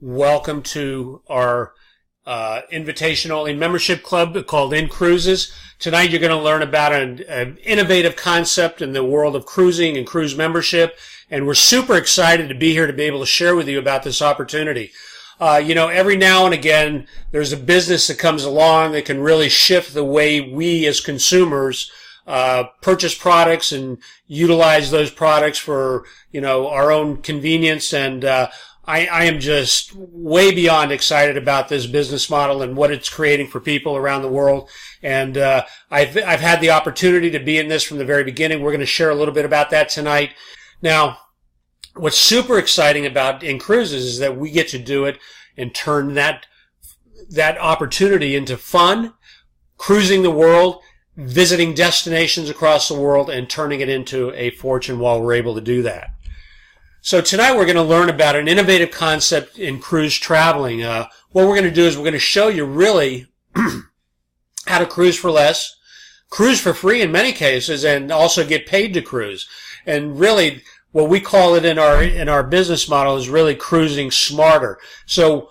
Welcome to our invitation-only membership club called InCruises. Tonight you're going to learn about an innovative concept in the world of cruising and cruise membership, and we're super excited to be here to be able to share with you about this opportunity. Every now and again there's a business that comes along that can really shift the way we as consumers purchase products and utilize those products for, our own convenience. And I am just way beyond excited about this business model and what it's creating for people around the world. And I've had the opportunity to be in this from the very beginning. We're going to share a little bit about that tonight. Now, what's super exciting about InCruises is that we get to do it and turn that opportunity into fun, cruising the world, visiting destinations across the world, and turning it into a fortune while we're able to do that. So tonight we're going to learn about an innovative concept in cruise traveling. What we're going to do is we're going to show you really how to cruise for less, cruise for free in many cases, and also get paid to cruise. And really, what we call it in our business model is really cruising smarter. So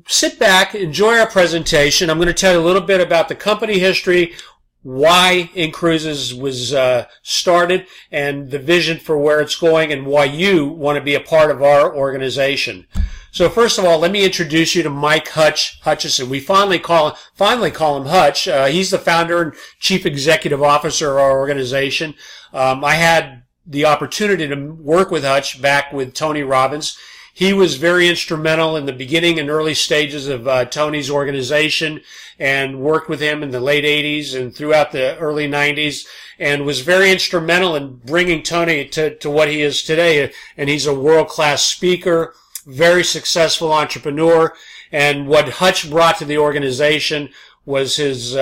sit back, enjoy our presentation. I'm going to tell you a little bit about the company history, why InCruises was started, and the vision for where it's going, and why you want to be a part of our organization. So first of all, let me introduce you to Mike Hutchison. We finally call him Hutch. He's the founder and chief executive officer of our organization. I had the opportunity to work with Hutch back with Tony Robbins. He was very instrumental in the beginning and early stages of Tony's organization, and worked with him in the late 80s and throughout the early 90s, and was very instrumental in bringing Tony to what he is today. And he's a world-class speaker, very successful entrepreneur. And what Hutch brought to the organization was his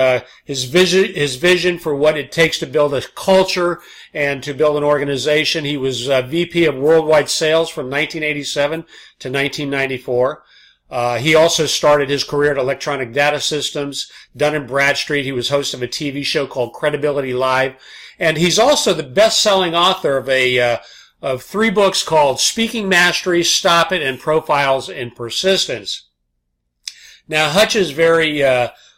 vision for what it takes to build a culture and to build an organization. He was VP of Worldwide Sales from 1987 to 1994. He also started his career at Electronic Data Systems, Dun & Bradstreet. He was host of a TV show called Credibility Live. And he's also the best-selling author of 3 books called Speaking Mastery, Stop It, and Profiles in Persistence. Now, Hutch is very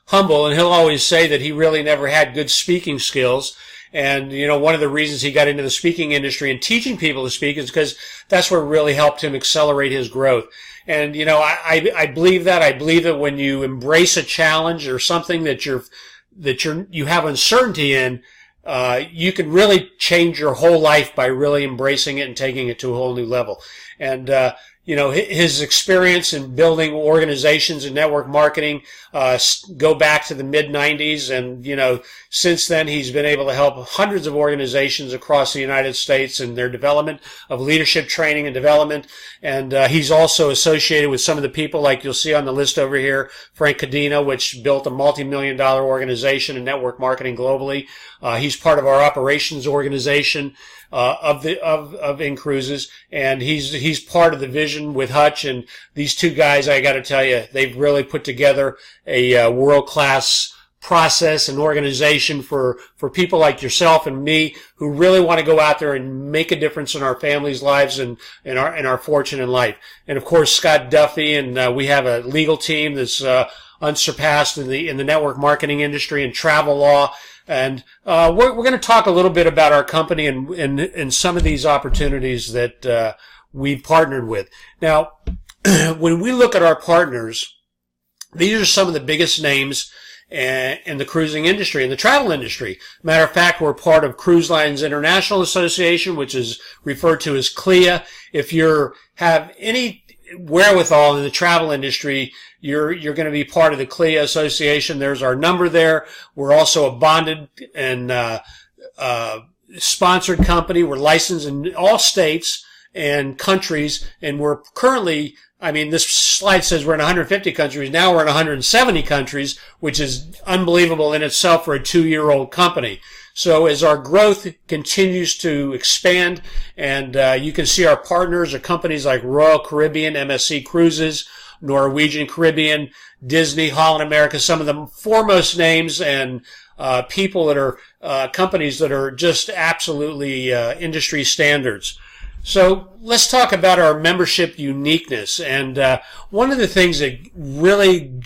humble, and he'll always say that he really never had good speaking skills. And, one of the reasons he got into the speaking industry and teaching people to speak is because that's what really helped him accelerate his growth. And, I believe that. I believe that when you embrace a challenge or something that you have uncertainty in, you can really change your whole life by really embracing it and taking it to a whole new level. And, his experience in building organizations and network marketing go back to the mid-90s. And, since then, he's been able to help hundreds of organizations across the United States in their development of leadership training and development. And he's also associated with some of the people like you'll see on the list over here, Frank Cadena, which built a multi-million-dollar organization in network marketing globally. He's part of our operations organization of InCruises, and he's part of the vision with Hutch. And these two guys, I got to tell you, they've really put together a world-class process and organization for people like yourself and me who really want to go out there and make a difference in our families' lives and in our fortune in life. And of course, Scott Duffy, and we have a legal team that's unsurpassed in the network marketing industry and travel law. And we're going to talk a little bit about our company and some of these opportunities that we've partnered with. Now, when we look at our partners, these are some of the biggest names in the cruising industry, in the travel industry. Matter of fact, we're part of Cruise Lines International Association, which is referred to as CLIA. If you have any wherewithal in the travel industry, you're going to be part of the CLIA Association. There's our number there. We're also a bonded and sponsored company. We're licensed in all states and countries, and we're currently, this slide says we're in 150 countries. Now we're in 170 countries, which is unbelievable in itself for a 2-year-old company. So as our growth continues to expand, and you can see our partners are companies like Royal Caribbean, MSC Cruises, Norwegian Caribbean, Disney, Holland America, some of the foremost names and people that are companies that are just absolutely industry standards. So let's talk about our membership uniqueness. And one of the things that really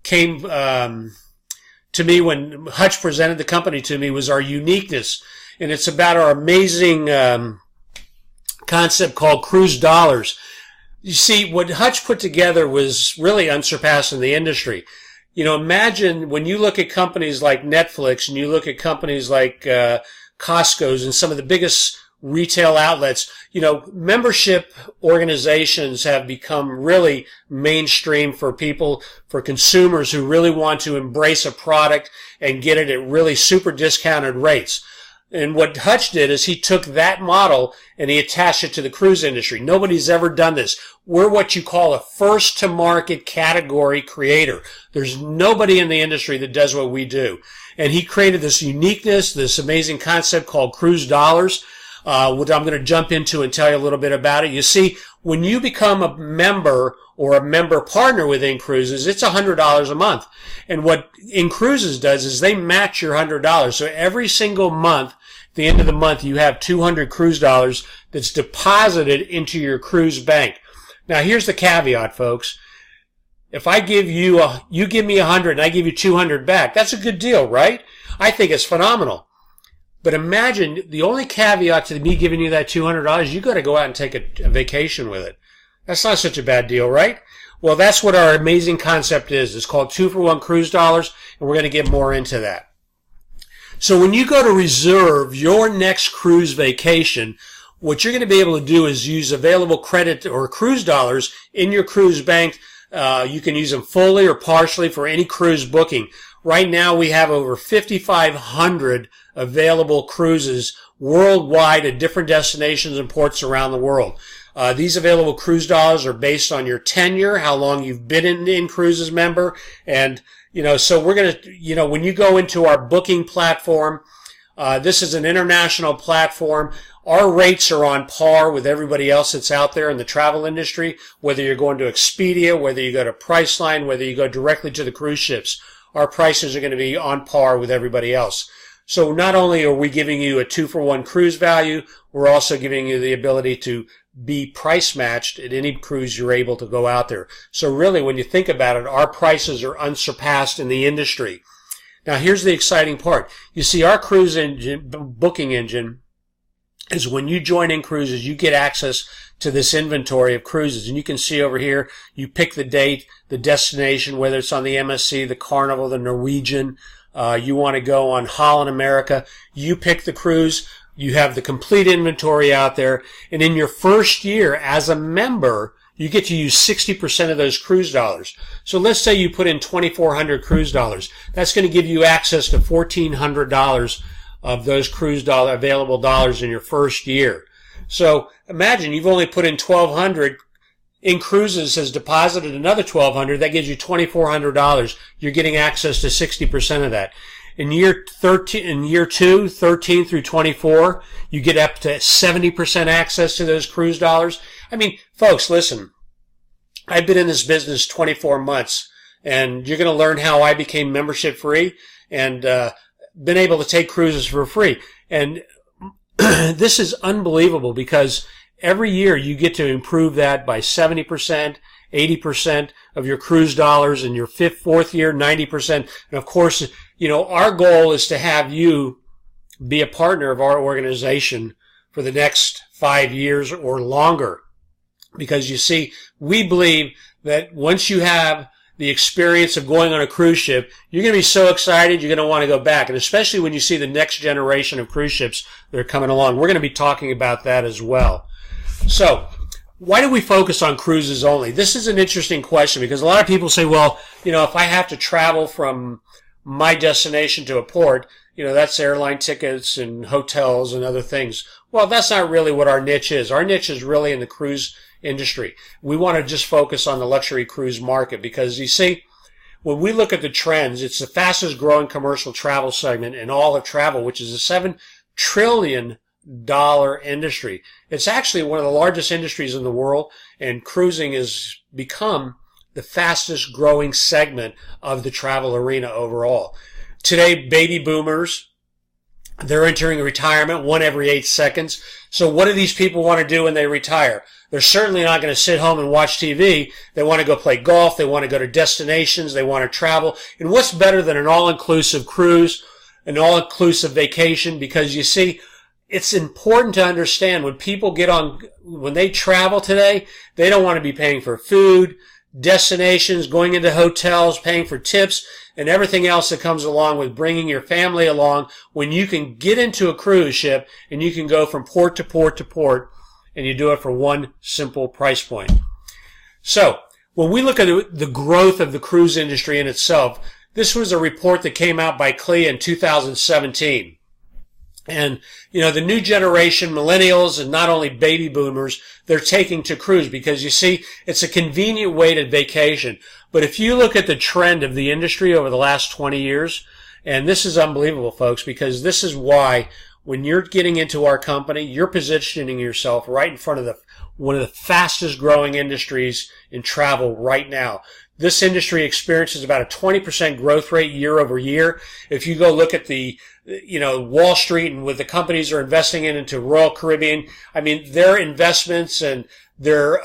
came to me when Hutch presented the company to me was our uniqueness. And it's about our amazing concept called Cruise Dollars. You see, what Hutch put together was really unsurpassed in the industry. You know, imagine when you look at companies like Netflix and you look at companies like Costco's and some of the biggest retail outlets, you know, membership organizations have become really mainstream for people, for consumers who really want to embrace a product and get it at really super discounted rates. And what Hutch did is he took that model and he attached it to the cruise industry. Nobody's ever done this. We're what you call a first-to-market category creator. There's nobody in the industry that does what we do. And he created this uniqueness, this amazing concept called Cruise Dollars, which I'm going to jump into and tell you a little bit about it. You see, when you become a member or a member partner with InCruises, it's $100 a month. And what InCruises does is they match your $100. So every single month, at the end of the month, you have 200 cruise dollars that's deposited into your cruise bank. Now, here's the caveat, folks. If I give you, you give me 100 and I give you 200 back, that's a good deal, right? I think it's phenomenal. But imagine the only caveat to me giving you that $200, you got to go out and take a vacation with it. That's not such a bad deal, right? Well, that's what our amazing concept is. It's called 2-for-1 Cruise Dollars, and we're going to get more into that. So when you go to reserve your next cruise vacation, what you're going to be able to do is use available credit or cruise dollars in your cruise bank. You can use them fully or partially for any cruise booking. Right now, we have over 5,500 available cruises worldwide at different destinations and ports around the world. These available cruise dollars are based on your tenure, how long you've been an InCruises member, and so we're going to, when you go into our booking platform, this is an international platform. Our rates are on par with everybody else that's out there in the travel industry, whether you're going to Expedia, whether you go to Priceline, whether you go directly to the cruise ships. Our prices are going to be on par with everybody else. So not only are we giving you a 2-for-1 cruise value, we're also giving you the ability to be price matched at any cruise you're able to go out there. So really, when you think about it, our prices are unsurpassed in the industry. Now, here's the exciting part. You see, our cruise engine, booking engine, is when you join InCruises, you get access to this inventory of cruises. And you can see over here, you pick the date, the destination, whether it's on the MSC, the Carnival, the Norwegian, you want to go on Holland America, you pick the cruise, you have the complete inventory out there, and in your first year as a member, you get to use 60% of those cruise dollars. So let's say you put in 2,400 cruise dollars. That's going to give you access to $1,400 of those cruise dollar available dollars in your first year. So imagine you've only put in 1,200. InCruises has deposited another 1,200. That gives you $2,400. You're getting access to 60% of that. In year 2, 13 through 24, you get up to 70% access to those cruise dollars. I mean, folks, listen, I've been in this business 24 months, and you're going to learn how I became membership free and been able to take cruises for free. And this is unbelievable because every year you get to improve that by 70%, 80% of your cruise dollars, in your fourth year, 90%. And of course, our goal is to have you be a partner of our organization for the next 5 years or longer. Because you see, we believe that once you have the experience of going on a cruise ship, you're going to be so excited, you're going to want to go back. And especially when you see the next generation of cruise ships that are coming along. We're going to be talking about that as well. So, why do we focus on cruises only? This is an interesting question because a lot of people say, well, if I have to travel from my destination to a port, that's airline tickets and hotels and other things. Well, that's not really what our niche is. Our niche is really in the cruise industry. We want to just focus on the luxury cruise market because, you see, when we look at the trends, it's the fastest growing commercial travel segment in all of travel, which is a $7 trillion industry. It's actually one of the largest industries in the world, and cruising has become the fastest growing segment of the travel arena overall. Today, baby boomers They're entering retirement, one every 8 seconds. So what do these people want to do when they retire? They're certainly not going to sit home and watch TV. They want to go play golf. They want to go to destinations. They want to travel. And what's better than an all-inclusive cruise, an all-inclusive vacation? Because you see, it's important to understand when they travel today, they don't want to be paying for food, destinations, going into hotels, paying for tips, and everything else that comes along with bringing your family along, when you can get into a cruise ship and you can go from port to port to port, and you do it for one simple price point. So when we look at the growth of the cruise industry in itself, this was a report that came out by CLIA in 2017. And, the new generation, millennials, and not only baby boomers, they're taking to cruise because, you see, it's a convenient way to vacation. But if you look at the trend of the industry over the last 20 years, and this is unbelievable, folks, because this is why when you're getting into our company, you're positioning yourself right in front of one of the fastest growing industries in travel right now. This industry experiences about a 20% growth rate year over year. If you go look at the Wall Street and what the companies are investing into Royal Caribbean, I mean, their investments and their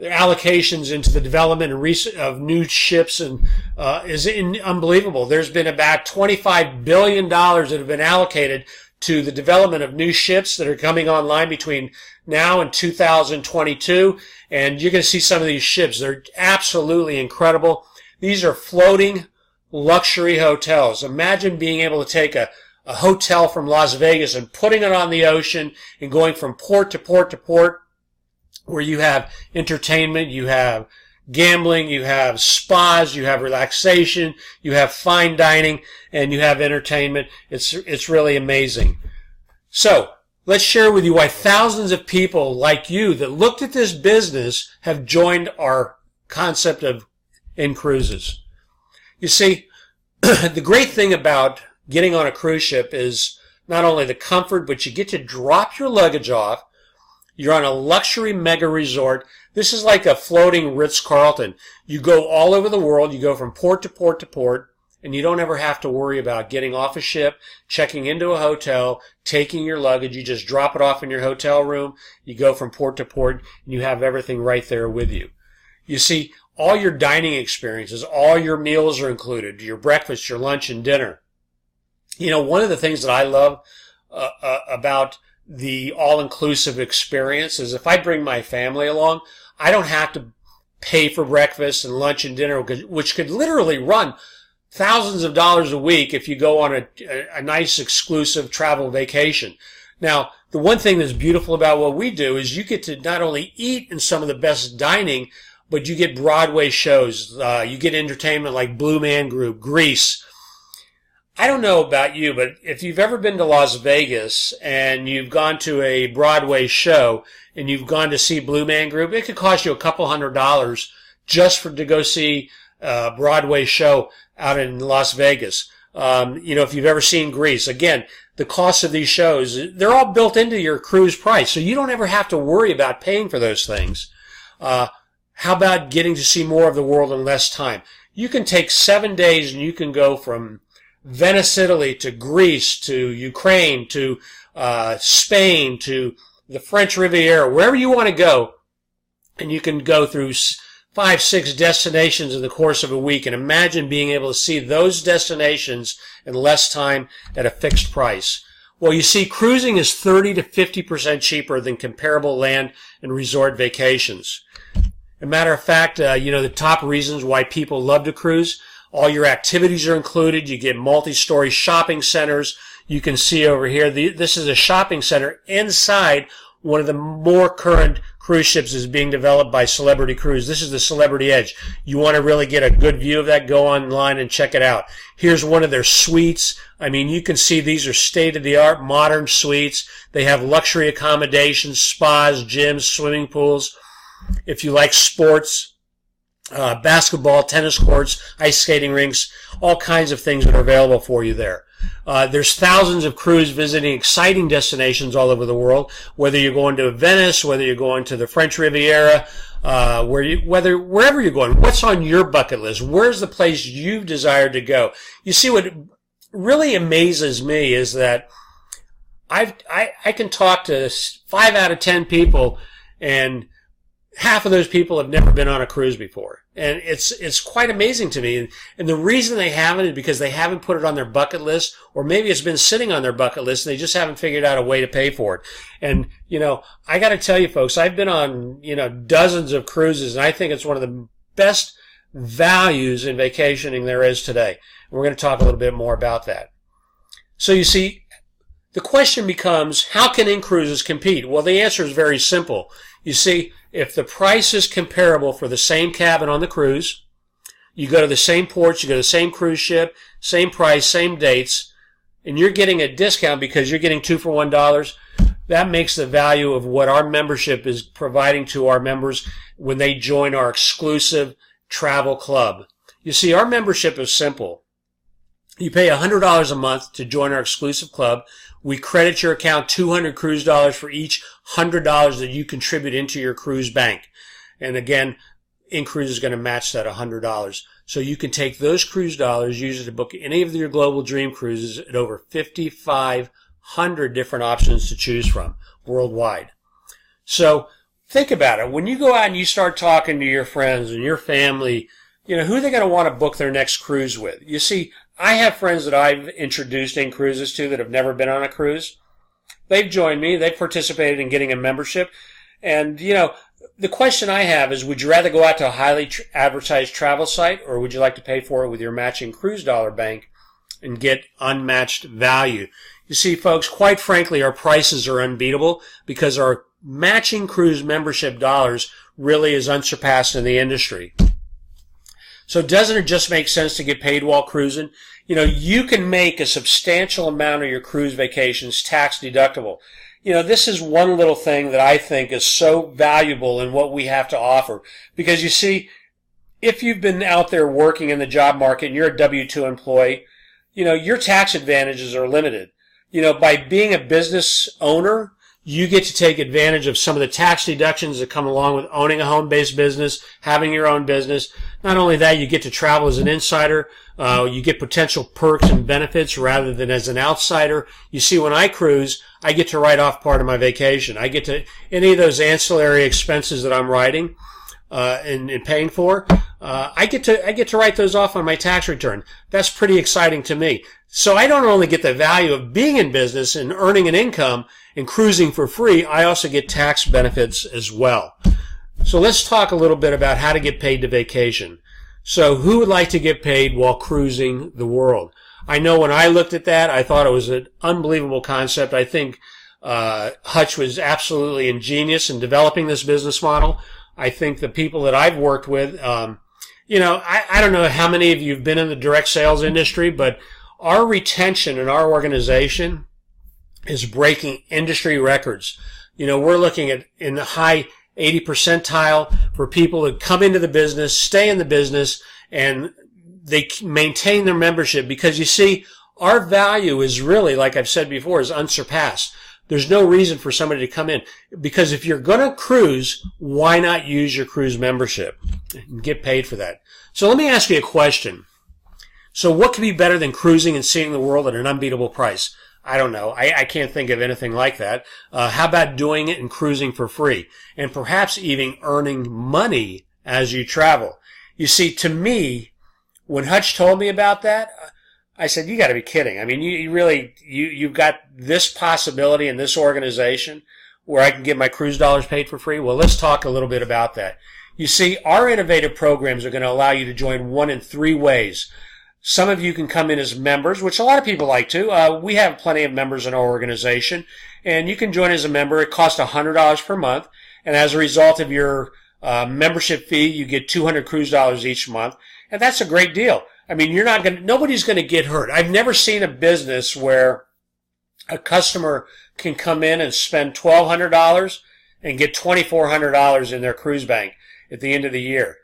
allocations into the development of new ships is unbelievable. There's been about $25 billion that have been allocated to the development of new ships that are coming online between now and 2022. And you're going to see some of these ships. They're absolutely incredible. These are floating luxury hotels. Imagine being able to take a hotel from Las Vegas and putting it on the ocean and going from port to port to port, where you have entertainment, you have gambling, you have spas, you have relaxation, you have fine dining, and you have entertainment. It's really amazing. So let's share with you why thousands of people like you that looked at this business have joined our concept of InCruises. You see, the great thing about getting on a cruise ship is not only the comfort, but you get to drop your luggage off. You're on a luxury mega resort. This is like a floating Ritz-Carlton. You go all over the world. You go from port to port to port, and you don't ever have to worry about getting off a ship, checking into a hotel, taking your luggage. You just drop it off in your hotel room. You go from port to port, and you have everything right there with you. You see, all your dining experiences, all your meals are included, your breakfast, your lunch, and dinner. One of the things that I love about the all-inclusive experience is if I bring my family along, I don't have to pay for breakfast and lunch and dinner, which could literally run thousands of dollars a week if you go on a nice exclusive travel vacation. Now, the one thing that's beautiful about what we do is you get to not only eat in some of the best dining, but you get Broadway shows. You get entertainment like Blue Man Group, Grease. I don't know about you, but if you've ever been to Las Vegas and you've gone to a Broadway show and you've gone to see Blue Man Group, it could cost you a couple $100 just to go see a Broadway show out in Las Vegas. If you've ever seen Grease, again, the cost of these shows, they're all built into your cruise price, so you don't ever have to worry about paying for those things. How about getting to see more of the world in less time? You can take 7 days and you can go from Venice, Italy, to Greece, to Ukraine, to Spain, to the French Riviera, wherever you want to go, and you can go through 5, 6 destinations in the course of a week, and imagine being able to see those destinations in less time at a fixed price. Well, you see, cruising is 30 to 50% cheaper than comparable land and resort vacations. As a matter of fact, the top reasons why people love to cruise, all your activities are included. You get multi-story shopping centers. You can see over here, this is a shopping center inside one of the more current cruise ships is being developed by Celebrity Cruise. This is the Celebrity Edge. You want to really get a good view of that, go online and check it out. Here's one of their suites. I mean, you can see these are state-of-the-art modern suites. They have luxury accommodations, spas, gyms, swimming pools. If you like sports, basketball, tennis courts, ice skating rinks, all kinds of things that are available for you there. There's thousands of crews visiting exciting destinations all over the world, whether you're going to Venice, whether you're going to the French Riviera, wherever you're going. What's on your bucket list? Where's the place you've desired to go? You see, what really amazes me is that I can talk to 5 out of 10 people, and half of those people have never been on a cruise before. And it's quite amazing to me. And the reason they haven't is because they haven't put it on their bucket list, or maybe it's been sitting on their bucket list and they just haven't figured out a way to pay for it. And, I got to tell you folks, I've been on, dozens of cruises, and I think it's one of the best values in vacationing there is today. And we're going to talk a little bit more about that. So you see, the question becomes, how can InCruises compete? Well, the answer is very simple. You see, if the price is comparable for the same cabin on the cruise, you go to the same ports, you go to the same cruise ship, same price, same dates, and you're getting a discount because you're getting 2 for $1, that makes the value of what our membership is providing to our members when they join our exclusive travel club. You see, our membership is simple. You pay $100 a month to join our exclusive club. We credit your account $200 cruise dollars for each $100 that you contribute into your cruise bank. And again, InCruises is going to match that $100. So you can take those cruise dollars, use it to book any of your global dream cruises at over 5,500 different options to choose from worldwide. So think about it. When you go out and you start talking to your friends and your family, who are they going to want to book their next cruise with? You see, I have friends that I've introduced InCruises to that have never been on a cruise. They've joined me. They've participated in getting a membership. And, the question I have is, would you rather go out to a highly advertised travel site, or would you like to pay for it with your matching cruise dollar bank and get unmatched value? You see, folks, quite frankly, our prices are unbeatable because our matching cruise membership dollars really is unsurpassed in the industry. So doesn't it just make sense to get paid while cruising? You can make a substantial amount of your cruise vacations tax deductible. This is one little thing that I think is so valuable in what we have to offer. Because you see, if you've been out there working in the job market and you're a W-2 employee, your tax advantages are limited. By being a business owner, you get to take advantage of some of the tax deductions that come along with owning a home-based business, having your own business. Not only that, you get to travel as an insider. You get potential perks and benefits rather than as an outsider. You see, when I cruise, I get to write off part of my vacation. I get to, any of those ancillary expenses that I'm writing and paying for, I get to write those off on my tax return. That's pretty exciting to me. So I don't only get the value of being in business and earning an income and cruising for free, I also get tax benefits as well. So let's talk a little bit about how to get paid to vacation. So who would like to get paid while cruising the world? I know when I looked at that, I thought it was an unbelievable concept. I think Hutch was absolutely ingenious in developing this business model. I think the people that I've worked with, I don't know how many of you have been in the direct sales industry, but our retention in our organization is breaking industry records. We're looking at in the high 80 percentile for people that come into the business, stay in the business, and they maintain their membership because you see, our value is really, like I've said before, is unsurpassed. There's no reason for somebody to come in because if you're going to cruise, why not use your cruise membership and get paid for that? So let me ask you a question. So what could be better than cruising and seeing the world at an unbeatable price? I don't know. I can't think of anything like that. How about doing it and cruising for free? And perhaps even earning money as you travel. You see, to me, when Hutch told me about that, I said, you got to be kidding. I mean, you've got this possibility in this organization where I can get my cruise dollars paid for free? Well, let's talk a little bit about that. You see, our innovative programs are going to allow you to join one in 3 ways. Some of you can come in as members, which a lot of people like to. We have plenty of members in our organization, and you can join as a member. It costs $100 per month, and as a result of your membership fee, you get $200 cruise dollars each month, and that's a great deal. I mean, nobody's going to get hurt. I've never seen a business where a customer can come in and spend $1,200 and get $2,400 in their cruise bank at the end of the year.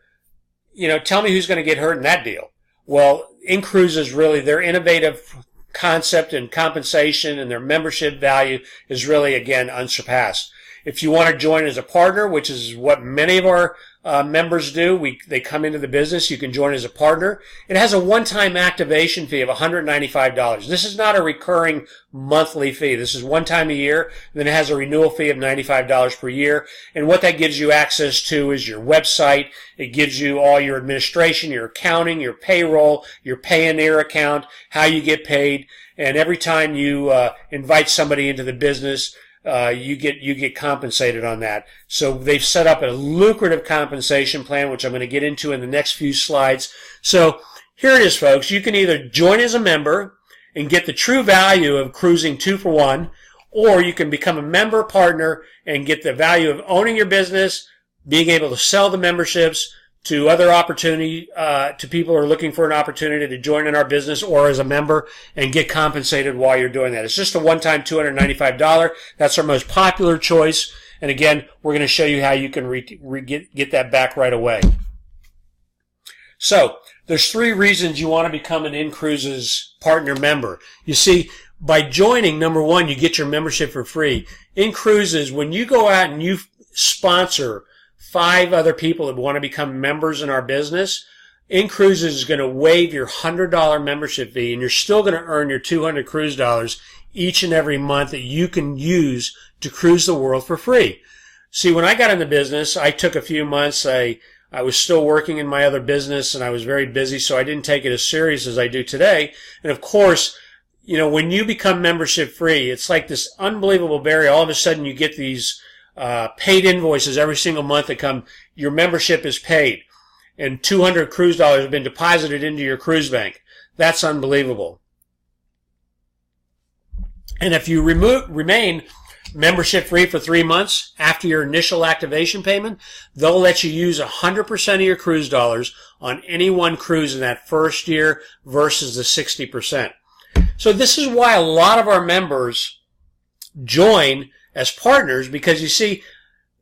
Tell me who's going to get hurt in that deal. Well, InCruises really, their innovative concept and compensation and their membership value is really, again, unsurpassed. If you want to join as a partner, which is what many of our members do. They come into the business. You can join as a partner. It has a one-time activation fee of $195. This is not a recurring monthly fee. This is one time a year. Then it has a renewal fee of $95 per year. And what that gives you access to is your website. It gives you all your administration, your accounting, your payroll, your Payoneer account, how you get paid. And every time you invite somebody into the business, you get compensated on that. So they've set up a lucrative compensation plan, which I'm going to get into in the next few slides. So here it is, folks. You can either join as a member and get the true value of cruising 2 for 1, or you can become a member partner and get the value of owning your business, being able to sell the memberships to other opportunity, to people who are looking for an opportunity to join in our business or as a member and get compensated while you're doing that. It's just a one-time $295. That's our most popular choice. And again, we're going to show you how you can get that back right away. So there's 3 reasons you want to become an InCruises partner member. You see, by joining, number 1, you get your membership for free. InCruises, when you go out and you sponsor 5 other people that want to become members in our business, InCruises is going to waive your $100 membership fee, and you're still going to earn your 200 cruise dollars each and every month that you can use to cruise the world for free. See, when I got in the business, I took a few months. I was still working in my other business, and I was very busy, so I didn't take it as serious as I do today. And of course, you know, when you become membership free, it's like this unbelievable barrier. All of a sudden, you get these paid invoices every single month that come. Your membership is paid, and 200 cruise dollars have been deposited into your cruise bank. That's unbelievable. And if you remain membership free for 3 months after your initial activation payment, they'll let you use 100% of your cruise dollars on any one cruise in that first year versus the 60%. So this is why a lot of our members join as partners, because you see,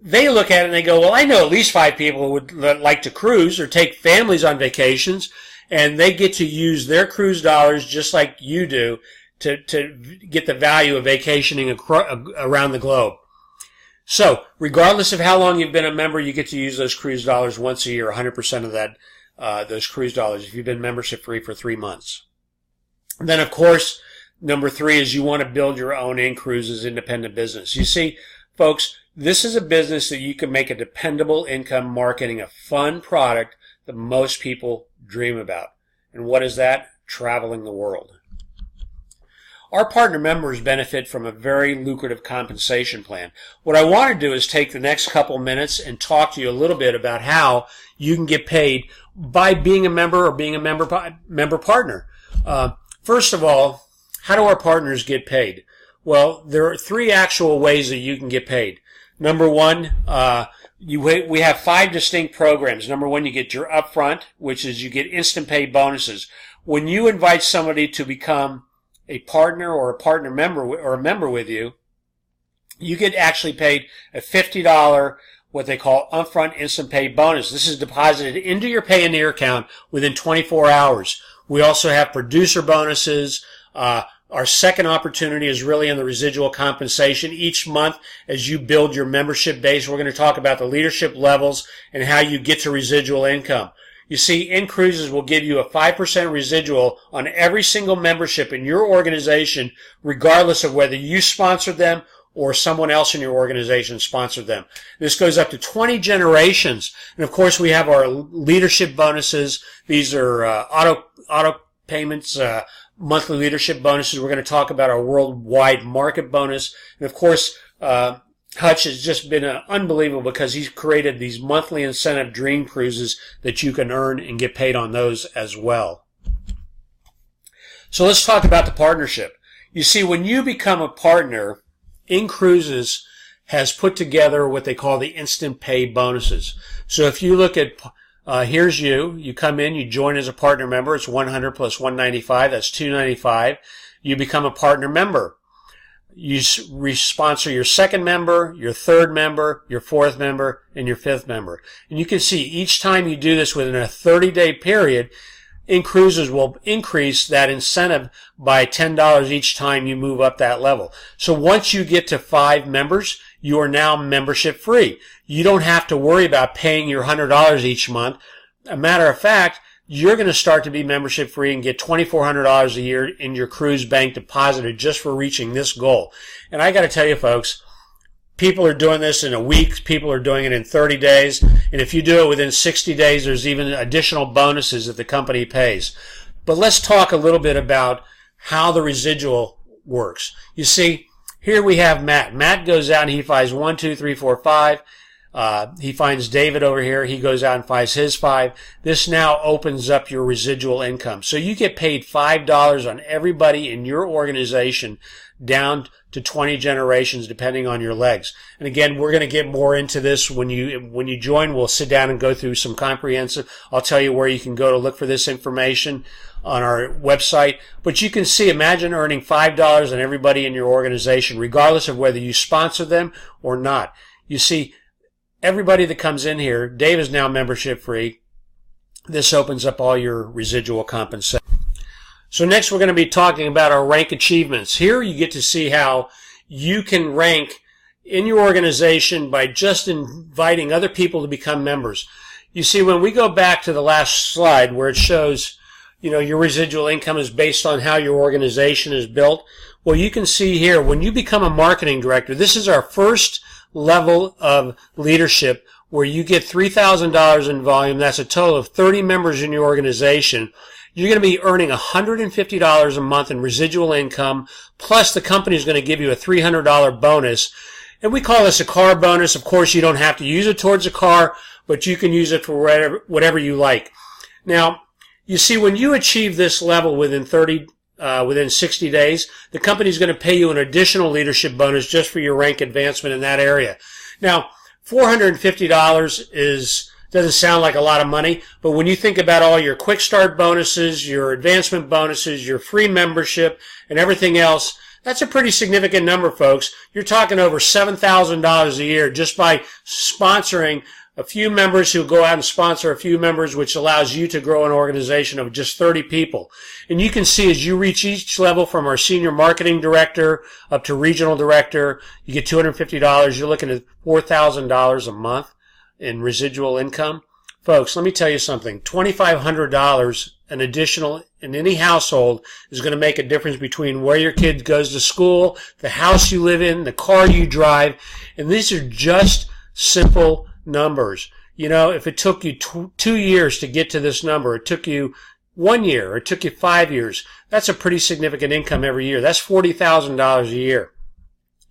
they look at it and they go, well, I know at least 5 people who would like to cruise or take families on vacations, and they get to use their cruise dollars just like you do to get the value of vacationing around the globe. So regardless of how long you've been a member, you get to use those cruise dollars once a year, 100% of that, those cruise dollars, if you've been membership free for 3 months. And then, of course, number 3 is you want to build your own InCruises independent business. You see, folks, this is a business that you can make a dependable income marketing a fun product that most people dream about. And what is that? Traveling the world. Our partner members benefit from a very lucrative compensation plan. What I want to do is take the next couple minutes and talk to you a little bit about how you can get paid by being a member or being a member partner. First of all, how do our partners get paid? Well, there are 3 actual ways that you can get paid. Number 1, we have 5 distinct programs. Number 1, you get your upfront, which is you get instant pay bonuses. When you invite somebody to become a partner or a partner member or a member with you, you get actually paid a $50, what they call upfront instant pay bonus. This is deposited into your Payoneer account within 24 hours. We also have producer bonuses. Our second opportunity is really in the residual compensation. Each month, as you build your membership base, we're going to talk about the leadership levels and how you get to residual income. You see, InCruises will give you a 5% residual on every single membership in your organization, regardless of whether you sponsored them or someone else in your organization sponsored them. This goes up to 20 generations. And of course, we have our leadership bonuses. These are auto payments, monthly leadership bonuses. We're going to talk about our worldwide market bonus. And of course, Hutch has just been unbelievable because he's created these monthly incentive dream cruises that you can earn and get paid on those as well. So let's talk about the partnership. You see, when you become a partner, InCruises has put together what they call the instant pay bonuses. So if you look at, here's you come in, you join as a partner member, it's 100 plus 195, that's 295. You become a partner member. You sponsor your second member, your third member, your fourth member, and your fifth member. And you can see each time you do this within a 30-day period, InCruises will increase that incentive by $10 each time you move up that level. So once you get to 5 members, you are now membership free. You don't have to worry about paying your $100 each month. A matter of fact, you're going to start to be membership free and get $2,400 a year in your cruise bank deposited just for reaching this goal. And I got to tell you, folks, people are doing this in a week. People are doing it in 30 days. And if you do it within 60 days, there's even additional bonuses that the company pays. But let's talk a little bit about how the residual works. You see, here we have Matt. Matt goes out and he finds 1, 2, 3, 4, 5. He finds David over here. He goes out and finds his 5. This now opens up your residual income. So you get paid $5 on everybody in your organization down to 20 generations, depending on your legs. And again, we're going to get more into this when you join. We'll sit down and go through some comprehensive. I'll tell you where you can go to look for this information on our website. But you can see, imagine earning $5 on everybody in your organization, regardless of whether you sponsor them or not. You see, everybody that comes in here, Dave is now membership free. This opens up all your residual compensation. So next we're going to be talking about our rank achievements. Here you get to see how you can rank in your organization by just inviting other people to become members. You see, when we go back to the last slide where it shows, your residual income is based on how your organization is built. Well, you can see here, when you become a marketing director, this is our first level of leadership where you get $3,000 in volume. That's a total of 30 members in your organization. You're going to be earning $150 a month in residual income, plus the company is going to give you a $300 bonus. And we call this a car bonus. Of course, you don't have to use it towards a car, but you can use it for whatever you like. Now, you see, when you achieve this level within 60 days, the company is going to pay you an additional leadership bonus just for your rank advancement in that area. Now, $450 doesn't sound like a lot of money, but when you think about all your quick start bonuses, your advancement bonuses, your free membership, and everything else, that's a pretty significant number, folks. You're talking over $7,000 a year just by sponsoring a few members who go out and sponsor a few members, which allows you to grow an organization of just 30 people. And you can see as you reach each level from our senior marketing director up to regional director, you get $250. You're looking at $4,000 a month in residual income. Folks, let me tell you something. $2,500 an additional in any household is going to make a difference between where your kid goes to school, the house you live in, the car you drive. And these are just simple numbers. If it took you 2 years to get to this number, it took you 1 year, or it took you 5 years, that's a pretty significant income every year. That's $40,000 a year.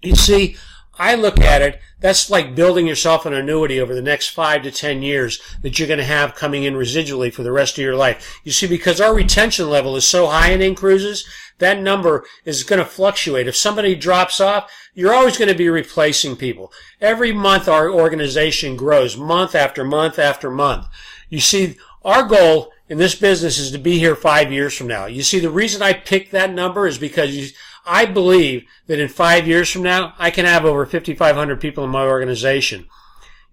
You see, I look at it, that's like building yourself an annuity over the next 5 to 10 years that you're going to have coming in residually for the rest of your life. You see, because our retention level is so high in InCruises, that number is going to fluctuate. If somebody drops off, you're always going to be replacing people. Every month our organization grows, month after month after month. You see, our goal in this business is to be here 5 years from now. You see, the reason I picked that number is because I believe that in 5 years from now, I can have over 5,500 people in my organization.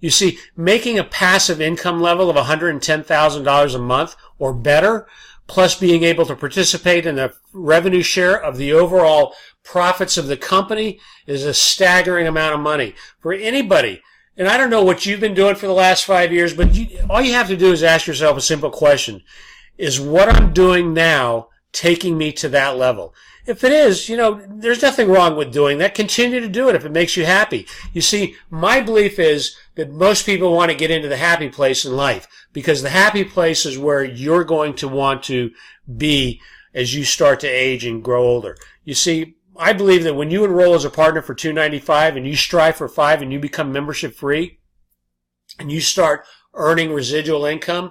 You see, making a passive income level of $110,000 a month or better, plus being able to participate in the revenue share of the overall profits of the company is a staggering amount of money for anybody. And I don't know what you've been doing for the last 5 years, but all you have to do is ask yourself a simple question. Is what I'm doing now taking me to that level? If it is, there's nothing wrong with doing that. Continue to do it if it makes you happy. You see, my belief is that most people want to get into the happy place in life because the happy place is where you're going to want to be as you start to age and grow older. You see, I believe that when you enroll as a partner for $295 and you strive for $5 and you become membership free and you start earning residual income,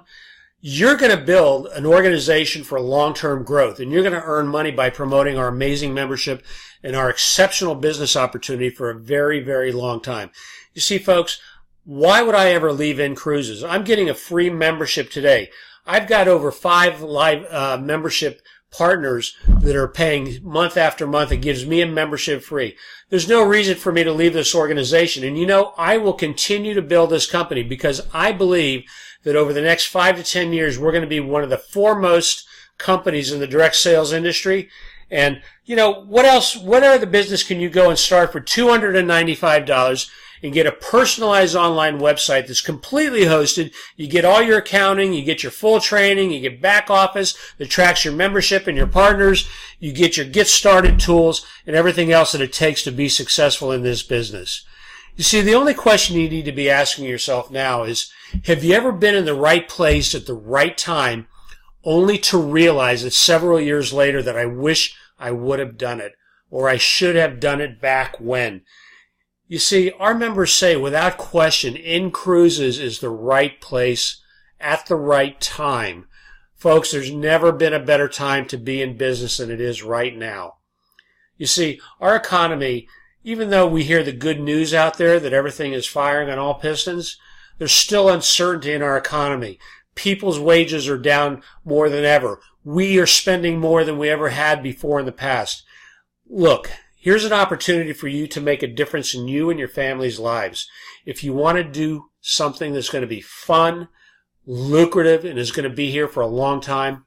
you're going to build an organization for long-term growth, and you're going to earn money by promoting our amazing membership and our exceptional business opportunity for a very, very long time. You see, folks, why would I ever leave InCruises? I'm getting a free membership today. I've got over 5 live membership partners that are paying month after month. It gives me a membership free. There's no reason for me to leave this organization. And I will continue to build this company because I believe that over the next 5 to 10 years, we're going to be one of the foremost companies in the direct sales industry. And, you know, what else, what other business can you go and start for $295 and get a personalized online website that's completely hosted? You get all your accounting, you get your full training, you get back office that tracks your membership and your partners, you get your get started tools and everything else that it takes to be successful in this business. You see, the only question you need to be asking yourself now is, have you ever been in the right place at the right time only to realize that several years later that I wish I would have done it, or I should have done it back when? You see, our members say without question, InCruises is the right place at the right time. Folks, there's never been a better time to be in business than it is right now. You see, our economy, even though we hear the good news out there that everything is firing on all pistons, there's still uncertainty in our economy. People's wages are down more than ever. We are spending more than we ever had before in the past. Look, here's an opportunity for you to make a difference in you and your family's lives. If you want to do something that's going to be fun, lucrative, and is going to be here for a long time,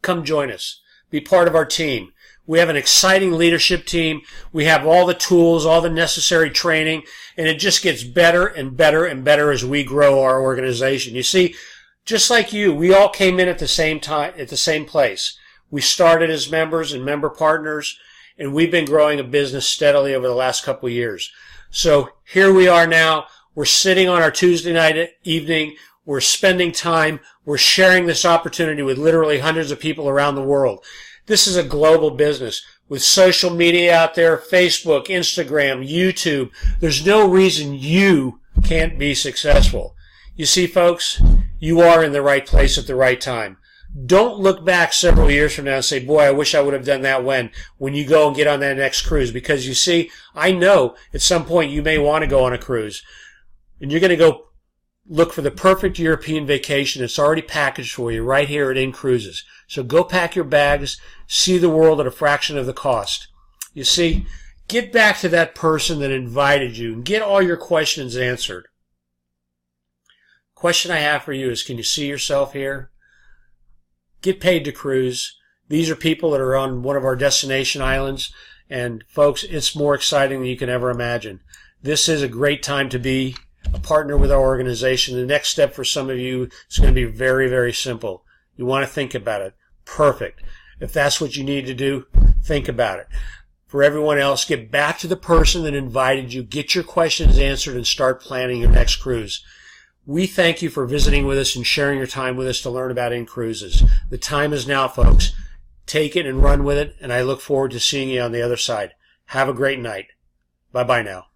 come join us. Be part of our team. We have an exciting leadership team. We have all the tools, all the necessary training, and it just gets better and better and better as we grow our organization. You see, just like you, we all came in at the same time, at the same place. We started as members and member partners, and we've been growing a business steadily over the last couple of years. So here we are now. We're sitting on our Tuesday night evening. We're spending time. We're sharing this opportunity with literally hundreds of people around the world. This is a global business with social media out there, Facebook, Instagram, YouTube. There's no reason you can't be successful. You see, folks, you are in the right place at the right time. Don't look back several years from now and say, boy, I wish I would have done that when you go and get on that next cruise. Because you see, I know at some point you may want to go on a cruise. And you're going to go look for the perfect European vacation. It's already packaged for you right here at InCruises. So go pack your bags, see the world at a fraction of the cost. You see, get back to that person that invited you and get all your questions answered. Question I have for you is, can you see yourself here? Get paid to cruise. These are people that are on one of our destination islands. And folks, it's more exciting than you can ever imagine. This is a great time to be a partner with our organization. The next step for some of you is going to be very, very simple. You want to think about it. Perfect. If that's what you need to do, think about it. For everyone else, get back to the person that invited you. Get your questions answered and start planning your next cruise. We thank you for visiting with us and sharing your time with us to learn about InCruises. The time is now, folks. Take it and run with it, and I look forward to seeing you on the other side. Have a great night. Bye-bye now.